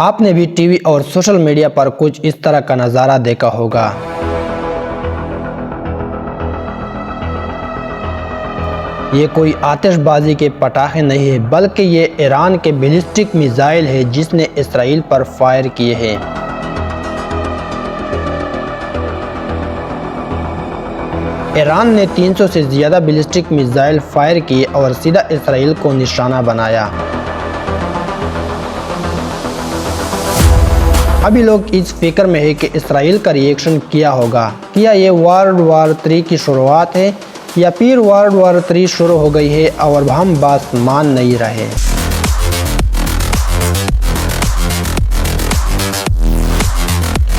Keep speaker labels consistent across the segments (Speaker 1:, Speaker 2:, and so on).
Speaker 1: آپ نے بھی ٹی وی اور سوشل میڈیا پر کچھ اس طرح کا نظارہ دیکھا ہوگا۔ یہ کوئی آتش بازی کے پٹاخے نہیں ہے، بلکہ یہ ایران کے بیلسٹک میزائل ہے جس نے اسرائیل پر فائر کیے ہیں۔ ایران نے 300 سے زیادہ بیلسٹک میزائل فائر کیے اور سیدھا اسرائیل کو نشانہ بنایا۔ ابھی لوگ اس فکر میں ہیں کہ اسرائیل کا ری ایکشن کیا ہوگا۔ کیا یہ ورلڈ وار 3 کی شروعات ہے یا پھر ورلڈ وار 3 شروع ہو گئی ہے اور ہم بات مان نہیں رہے؟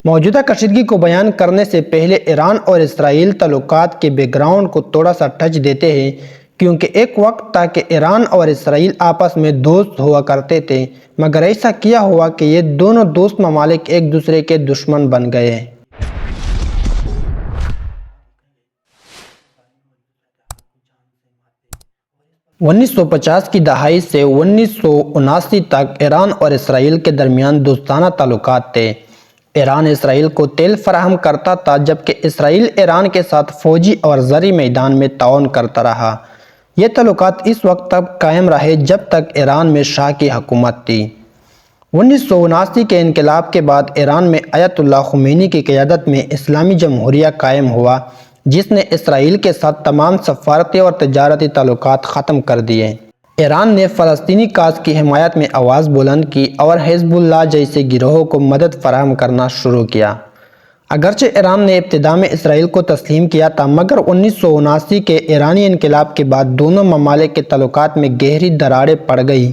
Speaker 1: موجودہ کشیدگی کو بیان کرنے سے پہلے ایران اور اسرائیل تعلقات کے بیک گراؤنڈ کو تھوڑا سا ٹچ دیتے ہیں، کیونکہ ایک وقت تھا کہ ایران اور اسرائیل آپس میں دوست ہوا کرتے تھے، مگر ایسا کیا ہوا کہ یہ دونوں دوست ممالک ایک دوسرے کے دشمن بن گئے۔ 1950 کی دہائی سے 1979 تک ایران اور اسرائیل کے درمیان دوستانہ تعلقات تھے۔ ایران اسرائیل کو تیل فراہم کرتا تھا، جبکہ اسرائیل ایران کے ساتھ فوجی اور زرعی میدان میں تعاون کرتا رہا۔ یہ تعلقات اس وقت تک قائم رہے جب تک ایران میں شاہ کی حکومت تھی۔ 1979 کے انقلاب کے بعد ایران میں آیت اللہ خمینی کی قیادت میں اسلامی جمہوریہ قائم ہوا، جس نے اسرائیل کے ساتھ تمام سفارتی اور تجارتی تعلقات ختم کر دیے۔ ایران نے فلسطینی کاز کی حمایت میں آواز بلند کی اور حزب اللہ جیسے گروہوں کو مدد فراہم کرنا شروع کیا۔ اگرچہ ایران نے ابتدا میں اسرائیل کو تسلیم کیا تھا، مگر 1979 کے ایرانی انقلاب کے بعد دونوں ممالک کے تعلقات میں گہری دراڑیں پڑ گئی۔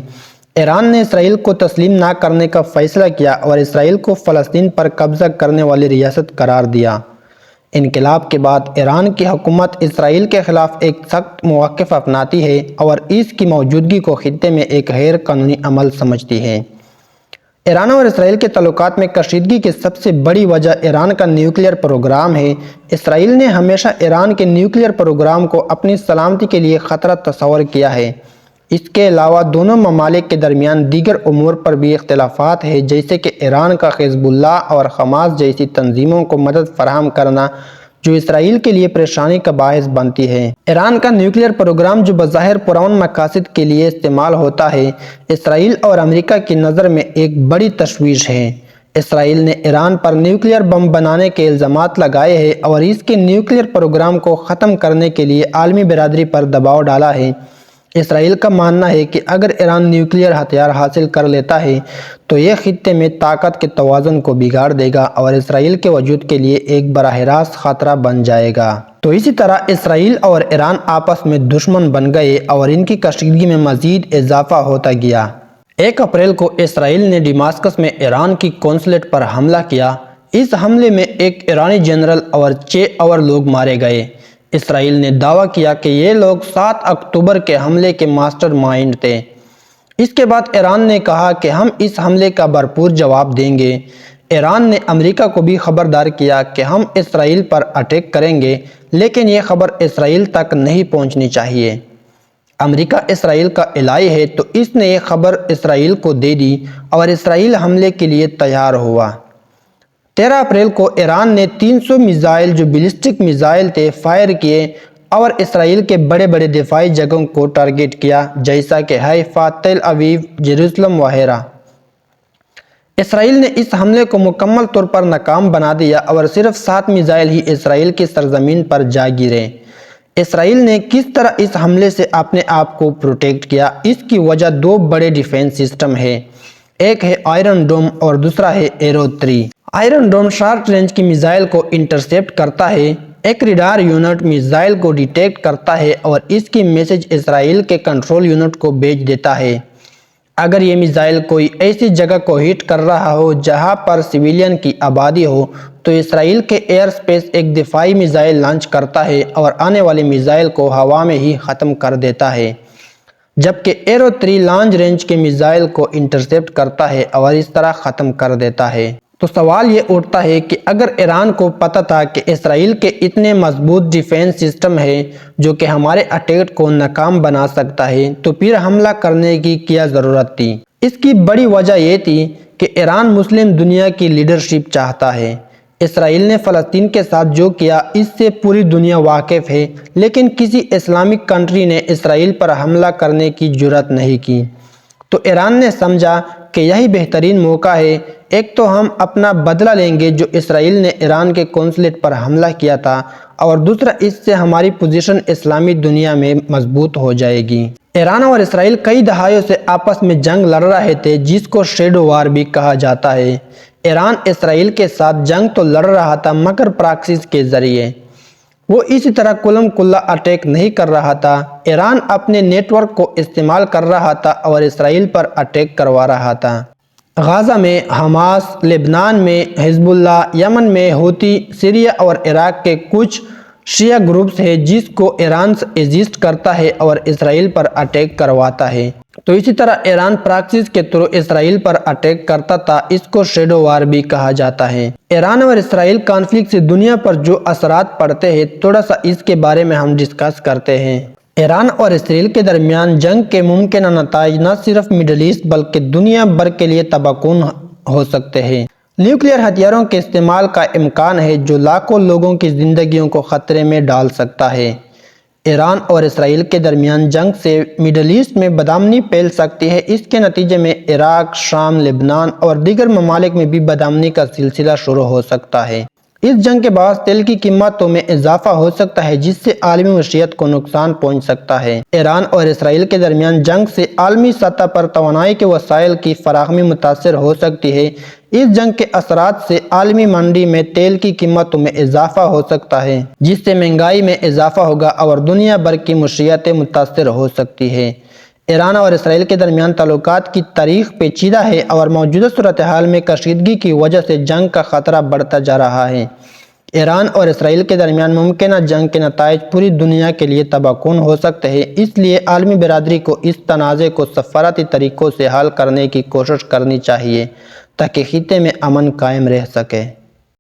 Speaker 1: ایران نے اسرائیل کو تسلیم نہ کرنے کا فیصلہ کیا اور اسرائیل کو فلسطین پر قبضہ کرنے والی ریاست قرار دیا۔ انقلاب کے بعد ایران کی حکومت اسرائیل کے خلاف ایک سخت موقف اپناتی ہے اور اس کی موجودگی کو خطے میں ایک غیر قانونی عمل سمجھتی ہے۔ ایران اور اسرائیل کے تعلقات میں کشیدگی کی سب سے بڑی وجہ ایران کا نیوکلیئر پروگرام ہے۔ اسرائیل نے ہمیشہ ایران کے نیوکلیئر پروگرام کو اپنی سلامتی کے لیے خطرہ تصور کیا ہے۔ اس کے علاوہ دونوں ممالک کے درمیان دیگر امور پر بھی اختلافات ہیں، جیسے کہ ایران کا حزب اللہ اور حماس جیسی تنظیموں کو مدد فراہم کرنا، جو اسرائیل کے لیے پریشانی کا باعث بنتی ہے۔ ایران کا نیوکلیئر پروگرام جو بظاہر پرامن مقاصد کے لیے استعمال ہوتا ہے، اسرائیل اور امریکہ کی نظر میں ایک بڑی تشویش ہے۔ اسرائیل نے ایران پر نیوکلیئر بم بنانے کے الزامات لگائے ہیں اور اس کے نیوکلیئر پروگرام کو ختم کرنے کے لیے عالمی برادری پر دباؤ ڈالا ہے۔ اسرائیل کا ماننا ہے کہ اگر ایران نیوکلیئر ہتھیار حاصل کر لیتا ہے تو یہ خطے میں طاقت کے توازن کو بگاڑ دے گا اور اسرائیل کے وجود کے لیے ایک براہ راست خطرہ بن جائے گا۔ تو اسی طرح اسرائیل اور ایران آپس میں دشمن بن گئے اور ان کی کشیدگی میں مزید اضافہ ہوتا گیا۔ 1 اپریل کو اسرائیل نے دمشق میں ایران کی قونصلیٹ پر حملہ کیا۔ اس حملے میں ایک ایرانی جنرل اور 6 اور لوگ مارے گئے۔ اسرائیل نے دعویٰ کیا کہ یہ لوگ 7 اکتوبر کے حملے کے ماسٹر مائنڈ تھے۔ اس کے بعد ایران نے کہا کہ ہم اس حملے کا بھرپور جواب دیں گے۔ ایران نے امریکہ کو بھی خبردار کیا کہ ہم اسرائیل پر اٹیک کریں گے، لیکن یہ خبر اسرائیل تک نہیں پہنچنی چاہیے۔ امریکہ اسرائیل کا الہی ہے، تو اس نے یہ خبر اسرائیل کو دے دی اور اسرائیل حملے کے لیے تیار ہوا۔ 13 اپریل کو ایران نے 300 میزائل جو بیلسٹک میزائل تھے فائر کیے اور اسرائیل کے بڑے بڑے دفاعی جگہوں کو ٹارگٹ کیا، جیسا کہ حیفا، تل ابیب، یروشلم وغیرہ۔ اسرائیل نے اس حملے کو مکمل طور پر ناکام بنا دیا اور صرف 7 میزائل ہی اسرائیل کی سرزمین پر جا گرے۔ اسرائیل نے کس طرح اس حملے سے اپنے آپ کو پروٹیکٹ کیا؟ اس کی وجہ 2 بڑے ڈیفنس سسٹم ہے، ایک ہے آئرن ڈوم اور دوسرا ہے arrow 3۔ Iron Dome short range کی میزائل کو انٹرسیپٹ کرتا ہے، ایک ریڈار یونٹ میزائل کو ڈیٹیکٹ کرتا ہے اور اس کی میسج اسرائیل کے کنٹرول یونٹ کو بھیج دیتا ہے۔ اگر یہ میزائل کوئی ایسی جگہ کو ہٹ کر رہا ہو جہاں پر سویلین کی آبادی ہو تو اسرائیل کے ایئر سپیس ایک دفاعی میزائل لانچ کرتا ہے اور آنے والی میزائل کو ہوا میں ہی ختم کر دیتا ہے، جبکہ ایرو 3 لانچ رینج کے میزائل کو انٹرسیپٹ کرتا ہے اور اس طرح ختم کر دیتا ہے۔ تو سوال یہ اٹھتا ہے کہ اگر ایران کو پتہ تھا کہ اسرائیل کے اتنے مضبوط ڈیفنس سسٹم ہے جو کہ ہمارے اٹیک کو ناکام بنا سکتا ہے، تو پھر حملہ کرنے کی کیا ضرورت تھی؟ اس کی بڑی وجہ یہ تھی کہ ایران مسلم دنیا کی لیڈرشپ چاہتا ہے۔ اسرائیل نے فلسطین کے ساتھ جو کیا اس سے پوری دنیا واقف ہے، لیکن کسی اسلامک کنٹری نے اسرائیل پر حملہ کرنے کی جرات نہیں کی۔ تو ایران نے سمجھا کہ یہی بہترین موقع ہے، ایک تو ہم اپنا بدلہ لیں گے جو اسرائیل نے ایران کے قونصلیٹ پر حملہ کیا تھا، اور دوسرا اس سے ہماری پوزیشن اسلامی دنیا میں مضبوط ہو جائے گی۔ ایران اور اسرائیل کئی دہائیوں سے آپس میں جنگ لڑ رہے تھے، جس کو شیڈو وار بھی کہا جاتا ہے۔ ایران اسرائیل کے ساتھ جنگ تو لڑ رہا تھا مگر پراکسیز کے ذریعے۔ وہ اسی طرح کلم کلا اٹیک نہیں کر رہا تھا۔ ایران اپنے نیٹ ورک کو استعمال کر رہا تھا اور اسرائیل پر اٹیک کروا رہا تھا۔ غزہ میں حماس، لبنان میں حزب اللہ، یمن میں حوثی، سیریا اور عراق کے کچھ شیعہ گروپس ہیں جس کو ایران سے ایگزسٹ کرتا ہے اور اسرائیل پر اٹیک کرواتا ہے۔ تو اسی طرح ایران پراکسیز کے تھرو اسرائیل پر اٹیک کرتا تھا، اس کو شیڈو وار بھی کہا جاتا ہے۔ ایران اور اسرائیل کانفلکٹ سے دنیا پر جو اثرات پڑتے ہیں، تھوڑا سا اس کے بارے میں ہم ڈسکس کرتے ہیں۔ ایران اور اسرائیل کے درمیان جنگ کے ممکنہ نتائج نہ صرف مڈل ایسٹ بلکہ دنیا بھر کے لیے تباہ کن ہو سکتے ہیں۔ نیوکلیئر ہتھیاروں کے استعمال کا امکان ہے جو لاکھوں لوگوں کی زندگیوں کو خطرے میں ڈال سکتا ہے۔ ایران اور اسرائیل کے درمیان جنگ سے مڈل ایسٹ میں بدامنی پھیل سکتی ہے۔ اس کے نتیجے میں عراق، شام، لبنان اور دیگر ممالک میں بھی بدامنی کا سلسلہ شروع ہو سکتا ہے۔ اس جنگ کے باعث تیل کی قیمتوں میں اضافہ ہو سکتا ہے جس سے عالمی معیشت کو نقصان پہنچ سکتا ہے۔ ایران اور اسرائیل کے درمیان جنگ سے عالمی سطح پر توانائی کے وسائل کی فراہمی متاثر ہو سکتی ہے۔ اس جنگ کے اثرات سے عالمی منڈی میں تیل کی قیمتوں میں اضافہ ہو سکتا ہے جس سے مہنگائی میں اضافہ ہوگا اور دنیا بھر کی معیشتیں متاثر ہو سکتی ہے۔ ایران اور اسرائیل کے درمیان تعلقات کی تاریخ پیچیدہ ہے اور موجودہ صورتحال میں کشیدگی کی وجہ سے جنگ کا خطرہ بڑھتا جا رہا ہے۔ ایران اور اسرائیل کے درمیان ممکنہ جنگ کے نتائج پوری دنیا کے لیے تباہ کن ہو سکتے ہیں، اس لیے عالمی برادری کو اس تنازع کو سفارتی طریقوں سے حل کرنے کی کوشش کرنی چاہیے تاکہ خطے میں امن قائم رہ سکے۔